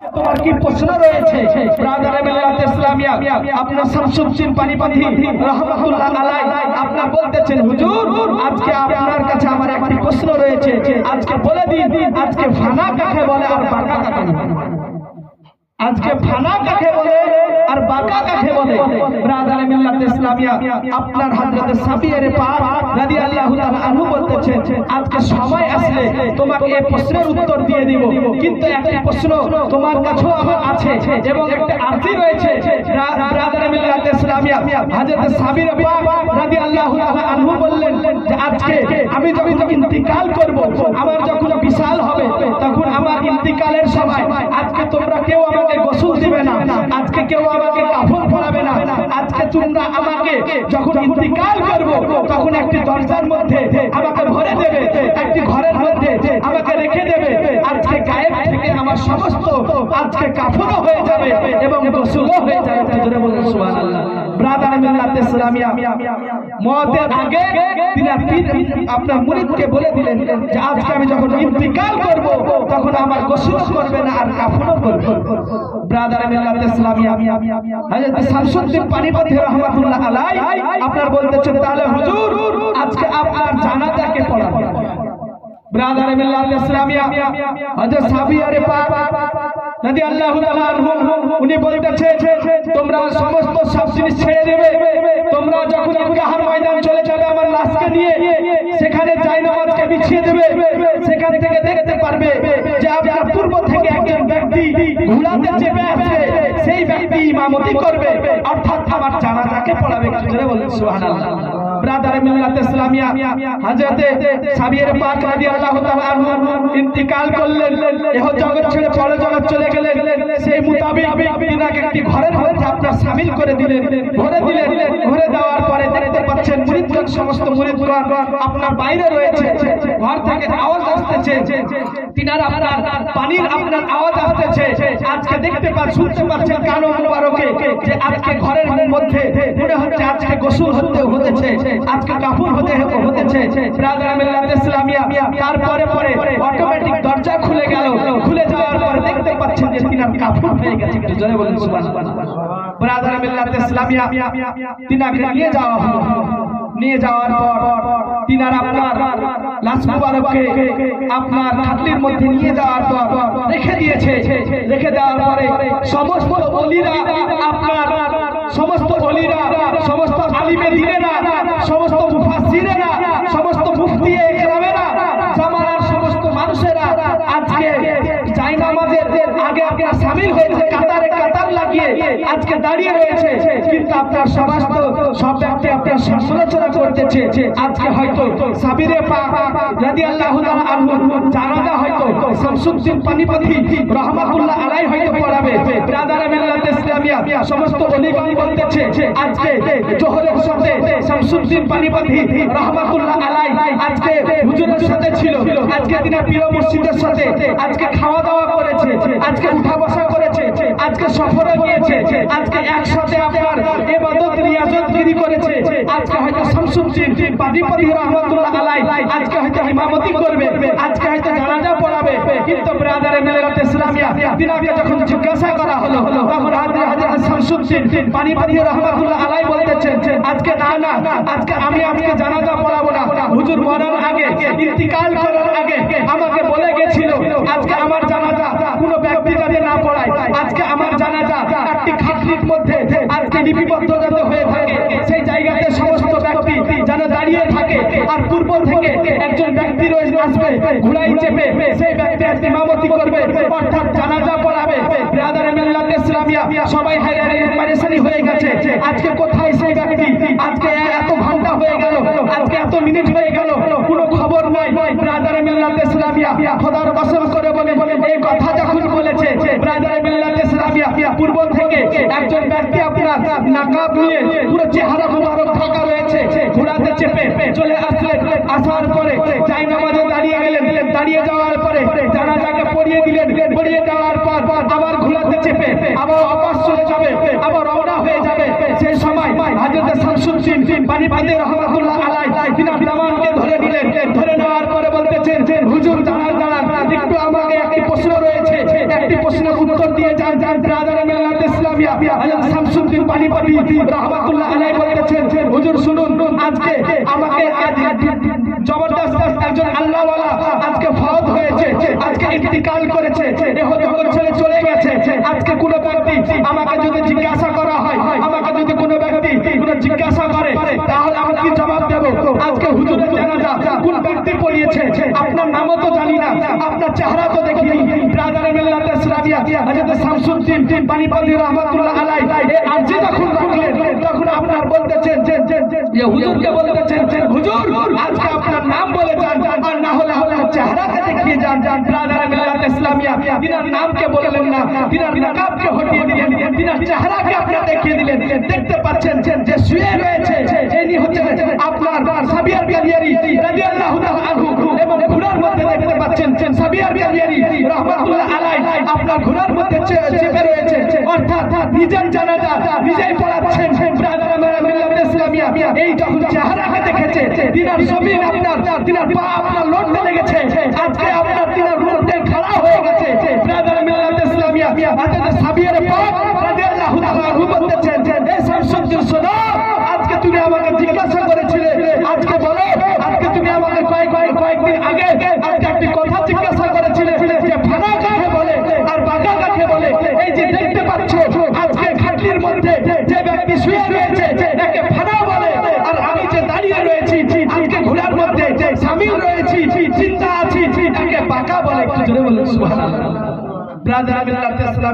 তোমার কি প্রশ্ন রয়েছে? ব্রাদারে মিল্লাত ইসলামিয়া আপনার শামসুদ্দিন পানিপথী রাহমাতুল্লাহ আলাইহি আপনারা বলতেছেন, হুজুর আজকে আপনার কাছে আমার একটি প্রশ্ন রয়েছে, আজকে বলে দিন আজকে ফানা কাকে বলে আর বাঁকা কাকে বলে? আজকে ফানা কাকে বলে আর বাঁকা কাকে বলে? ব্রাদারে মিল্লাত ইসলামিয়া আপনার হযরত সাবির পাক রাদিয়াল্লাহু তাআলা আনহু বলতেছেন, আজকে সময় আসলে তোমাকে এই প্রশ্নের উত্তর দিয়ে দিব, কিন্তু একটি প্রশ্ন তোমার কাছেও আমার আছে এবং একটা আরজি রয়েছে। ব্রাদারে মিল্লাত ইসলামিয়া হযরত সাবির পাক রাদিয়াল্লাহু তাআলা আনহু বললেন যে আজকে আমি যখন ইন্তিকাল করব, আমার যখন বিশাল হবে, তখন আমার ইন্তিকালের সময় আজকে তোমরা কেউ আমাকে গোসল দিবে না, আজকে কেউ আমাকে কাফন পরাবে না, আজকে তোমরা আমাকে যখন ইন্তিকাল করব তখন একটি দরজার মধ্যে আমাকে ভরে দেবে, একটি ঘরের মধ্যে আমাকে রেখে দেবে, আজকে গায়েব থেকে আমার সমস্ত আজকে কাফনও হয়ে যাবে এবং গোসলও হয়ে যাবে। জোরে বলুন সুবহানাল্লাহ। ব্রাদার মিল্লাত ইসলামিয়া মওতের আগে তিনি আপনার মুরিদকে বলে দিলেন যে আজকে আমি যখন ইন্তিকাল করব তখন আমার গোসল করবে না আর কাফনও করবে। ব্রাদার মিল্লাত ইসলামিয়া হযরত শামসুদ্দিন পানিপথী রাহমাতুল্লাহ আলাইহি আপনারা বলতেছেন, তাহলে হুজুর আজকে আপনার জানাজাকে পড়াবেন। ব্রাদার মিল্লাত ইসলামিয়া হযরত সাবির পাক রাদিয়াল্লাহু তাআলা আনহু উনি বলতেছে, তোমরা সমস্ত সব জিনিস ছেড়ে দেবে, তোমরা যখন ইনকাহার ময়দান চলে যাবে আমার লাশকে নিয়ে, সেখানে জায়নামাজকে বিছিয়ে দেবে, সেখান থেকে দেখতে পারবে যে আপনার পূর্ব থেকে একজন ব্যক্তি ঘোড়াতে চেপে আসবে, সেই ব্যক্তি ইমামতি করবে, অর্থাৎ আমার জানাজাকে পড়াবে। জোরে বলুন সুবহানাল্লাহ। ব্রাদার মিল্লাত ইসলামিয়া হযরত সাবির পাক রাদিয়াল্লাহু তাআলা আনহু ইন্তিকাল করলেন, এহ জগৎ ছেড়ে পর জগৎ চলে গেলেন, সেই মোতাবেক তিনাকে একটি ঘরের মধ্যে আপনারা শামিল করে দিলেন, ভরে দিলেন। ভরে দেওয়ার পরে দেখতে পাচ্ছেন মুরিদগণ, সমস্ত মুরিদগণ আপনার বাইরে রয়েছে, ঘর থেকে আওয়াজ আসতেছে, তিনার আপনার পানির আপনার আওয়াজ আসতেছে, আজকে দেখতে শুনতে পাচ্ছেন কানো মুবারকে যে আজকে ঘরের মধ্যে মনে হচ্ছে আজকে গোসল হতেছে, আজকে কাফন হতেছে। ব্রাদার মিল্লাত ইসলামিয়া তারপরে পরে অটোমেটিক দরজা খুলে গেল, খুলে যাওয়ার পরে দেখতে পাচ্ছেন যে তিনার কাফন হয়ে গেছে। জোরে বলুন সুবহানাল্লাহ। ব্রাদার মিল্লাত ইসলামিয়া তিনাকে নিয়ে যাওয়া হলো, নিয়ে যাওয়ার পর তিনার আপনার লাশ মুবারককে আপনার খাটলির মধ্যে নিয়ে যাওয়ার পর রেখে দিয়েছে। রেখে দেওয়ার পরে সমস্ত ওলিরা আপনার সমস্ত ওলিরা, সমস্ত আলিমে দ্বীনেরা, সমস্ত মুফাসসিরেরা, সমস্ত মুফতি ইকরামেরা, জামানার সমস্ত মানুষেরা আজকে জায়নামাজের আগে আপনার শামিল হয়েছে, কাতারে কাতার লাগিয়ে আজকে দাঁড়িয়ে রয়েছে, কিন্তু আপনার সমস্ত সব ব্যক্তি আপনার সমালোচনা করতেছে। আজকে হয়তো সাবিরে পাক রাদিয়াল্লাহু তাআলা আনহু জানাজা হয়তো শামসুদ্দিন পানিপথী রাহমাতুল্লাহ আলাইহি হয়তো পড়াবে। ব্রাদার মিল্লাত ইসলামিয়া সমস্ত ওলিগণ বলতেছে আজকে জোহরের সাথে শামসুদ্দিন পানিপথী রাহমাতুল্লাহ আলাইহি আজকে হুজুরের সাথে ছিল, আজকে তিনি প্রিয় মসজিদের সাথে আজকে খাওয়া দাওয়া করেছে, আজকে উঠা বসা করেছে, আজকে সফরে গিয়েছে, আজকে একসাথে আপনার ইবাদত রিয়াজতগিরি করেছে, আজকে হয়তো শামসুদ্দিন পানিপথী রাহমাতুল্লাহ আলাইহি আজকে হয়তো ইমামতি করবে, আজকে হয়তো জানাজা পড়াবে। কিন্তু ব্রাদার মিল্লাত ইসলামিয়া তিনাকে যখন জিজ্ঞাসা করা হলো তখন হযরত শামসুদ্দিন পানিপথী রাহমাতুল্লাহ আলাইহি বলতেছেন, আজকে না, আজকে আমি জানাজা পড়াবো না, হুজুর মরার আগে ইন্তিকাল করার আগে আমাকে বলে গেছিল আজকে আমার জানাজা কোনো ব্যক্তি যাতে না পড়ায়, আজকে আমার জানাজা একটি খাটলির মধ্যে আজকে লিপিবদ্ধ যাতে হয়ে থাকে, সেই জায়গাতে সমস্ত ব্যক্তি যেন দাঁড়িয়ে থাকে, আর পূর্ব থেকে একজন ব্যক্তি রয়েছে আসবে ঘোড়ায় চেপে, সেই ব্যক্তি আজকে ইমামতি করবে, অর্থাৎ জানাজা পড়াবে। ব্রাদার মিল্লাত ইসলামিয়া সবাই হায়রানি পরেশানি হয়ে গেছে, আজকে কোথায় সেই ব্যক্তি, আজকে এত ঘন্টা হয়ে গেল, আজকে এত মিনিট হয়ে গেল, কোনো খবর নাই। ব্রাদার মিল্লাত ইসলামিয়া খোদার কসম করে বলে এই কথা যখন বলেছে, ব্রাদার মিল্লাত ইসলামিয়া পূর্ব থেকে একজন ব্যক্তি আপনার নাকাব নিয়ে পুরো চেহারা মুবারক ঢাকা রয়েছে, ঘোড়াতে চেপে চলে আসলেন, আসার পরে জায়নামাজে দাঁড়িয়ে গেলেন, দাঁড়িয়ে যাওয়ার পরে জানাজাকে পড়িয়ে দিলেন, পড়িয়ে দেওয়ার পর আবার ঘোড়াতে চেপে আবার অপাস চলে যাবে, আবার রওনা হয়ে যাবে। সেই সময় হযরত শামসুদ্দিন পানিপথী রাহমাতুল্লাহ আলাইহি তিনি দামানকে ধরে নিলেন, ধরে নেওয়ার পরে বলতেছেন, হুজুর দাঁড়ান, একটু আমাকে একটি প্রশ্ন রয়েছে, একটি প্রশ্নের উত্তর ব্রাদার মিল্লাত ইসলামিয়া হযরত শামসুদ্দিন পানিপতি রাহমাতুল্লাহ আলাইহি বলতেছেন, হুজুর শুনুন, আজকে আমাকে জবরদস্ত একজন আল্লাহওয়ালা আজকে ফৌত হয়েছে, আজকে ইন্তিকাল করেছে, দেহ জগৎ ছেড়ে চলে গেছে। আজকে কোন ব্যক্তি আমাকে যদি জিজ্ঞাসা করা হয়, আমাকে যদি কোন ব্যক্তি কোন জিজ্ঞাসা করে, তাহলে আমি কি জবাব দেব? আজকে হুজুরের জানাজা কোন ব্যক্তি পড়িয়েছে, আপনার নামও তো জানি না, আপনার চেহারা তো দেখিনি। ব্রাদার মিল্লাত ইসলামিয়া হযরত শামসুদ্দিন পানিপতি রাহমাতুল্লাহ আলাইহি এই আরজি যখন রাখলেন, তখন আপনার বলতেছেন যে হুজুরকে বলতেছেন, হুজুর আজকে আপনার নাম বলে যান, আর না হলে আপনার চেহারাকে দেখিয়ে যান। ব্রাদার মিল্লাত ইসলামিয়া তিনার নামকে বললেন না, তিনার নাকাবকে হটিয়ে দিলেন, তিনার চেহারাকে আপনারা দেখিয়ে দিলেন। দেখতে পাচ্ছেন যে শুয়ে রয়েছে, ইনি হচ্ছেন আপনার সাবিয়ার কালিয়ারি রাদিয়াল্লাহু তাআলা আনহু, এবং ঘোড়ার মধ্যে দেখতে পাচ্ছেন সাবিয়ার কালিয়ারি রাহমাতুল্লাহ আলাইহি আপনার ঘোড়ার মধ্যে চেপে রয়েছে, অর্থাৎ নিজের জানাজা নিজেই পড়াচ্ছেন। ব্রাদার মিল্লাত ইসলামিয়া এই যখন চেহারাকে দেখেছে, তিনার জমিন আপনার, তিনার পা আপনার লড়তে লেগেছে, আজকে আপনার তিনার রূপে খাড়া হয়ে গেছে। ব্রাদার মিল্লাত ইসলামিয়া হযরত সাবিয়ার পাক রাদিয়াল্লাহু তাআলা আনহু বলতেছেন, এই শামসুদ্দিন শোনো, আজকে তুমি আমাকে জিজ্ঞাসা করেছিলে, আজকে বলো, আজকে তুমি আমাকে কয়েকদিন আগে আজকে একটি কথা জিজ্ঞাসা করেছিলে যে ফানা কাকে বলে আর বাঁকা কাকে বলে। এই যে দেখতে পাচ্ছ আজকে খাটলির মধ্যে যে ব্যক্তি শুয়ে রয়েছে একে ফানা বলে, আর আমি যে দাঁড়িয়ে রয়েছি আজকে ঘোড়ার মধ্যে শামিল রয়েছি, চিন্তা আছি, একে বাঁকা বলে। একটু জোরে বলুন সুবহানাল্লাহ। ব্রাদার মিল্লাত ইসলাম